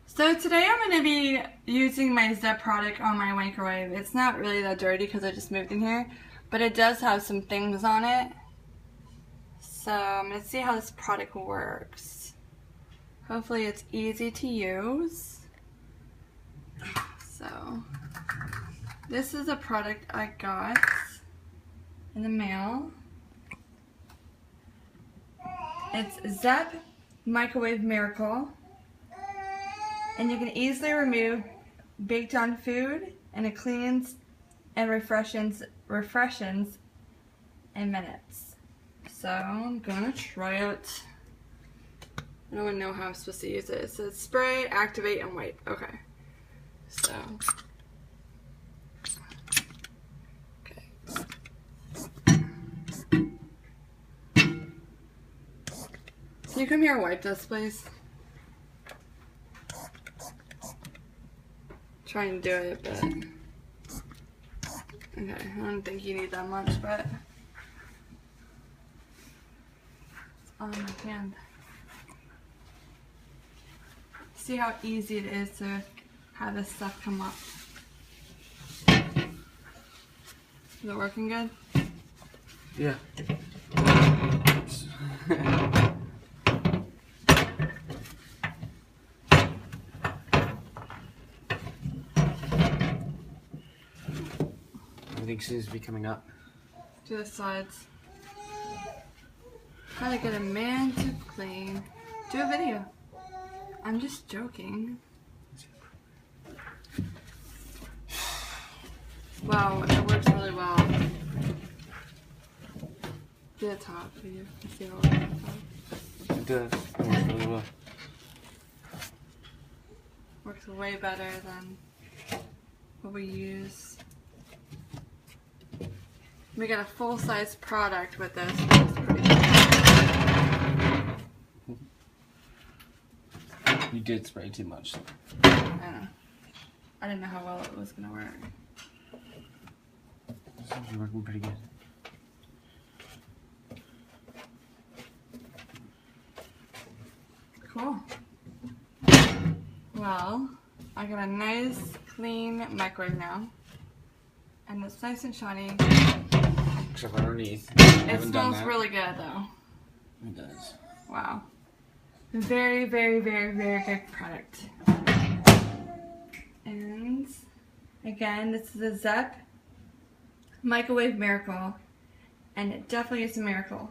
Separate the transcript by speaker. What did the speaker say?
Speaker 1: So today I'm going to be using my Zep product on my microwave. It's not really that dirty because I just moved in here, but it does have some things on it. So I'm going to see how this product works. Hopefully it's easy to use. So this is a product I got in the mail. It's Zep Microwave Miracle. And you can easily remove baked on food, and it cleans and refreshes in minutes. So I'm gonna try it. I don't even know how I'm supposed to use it. It says spray, activate, and wipe. Okay. So can you come here and wipe this, please? Trying to do it, but okay, I don't think you need that much, but it's on my hand. See how easy it is to have this stuff come up. Is it working good?
Speaker 2: Yeah. Everything seems to be coming up.
Speaker 1: To the sides. How to get a man to clean. Do a video. I'm just joking. Wow, it works really well. Do the top for you. See how it works.
Speaker 2: It does. It works really well.
Speaker 1: Works way better than what we use. We got a full-size product with this. It's pretty cool.
Speaker 2: You did spray too much.
Speaker 1: I know. I didn't know how well it was gonna work.
Speaker 2: It seems to be working pretty good.
Speaker 1: Cool. Well, I got a nice, clean microwave now. And it's nice and shiny.
Speaker 2: Except for underneath.
Speaker 1: It smells really good though.
Speaker 2: It does.
Speaker 1: Wow. Very, very, very, very good product. And again, this is a Zep Microwave Miracle. And it definitely is a miracle.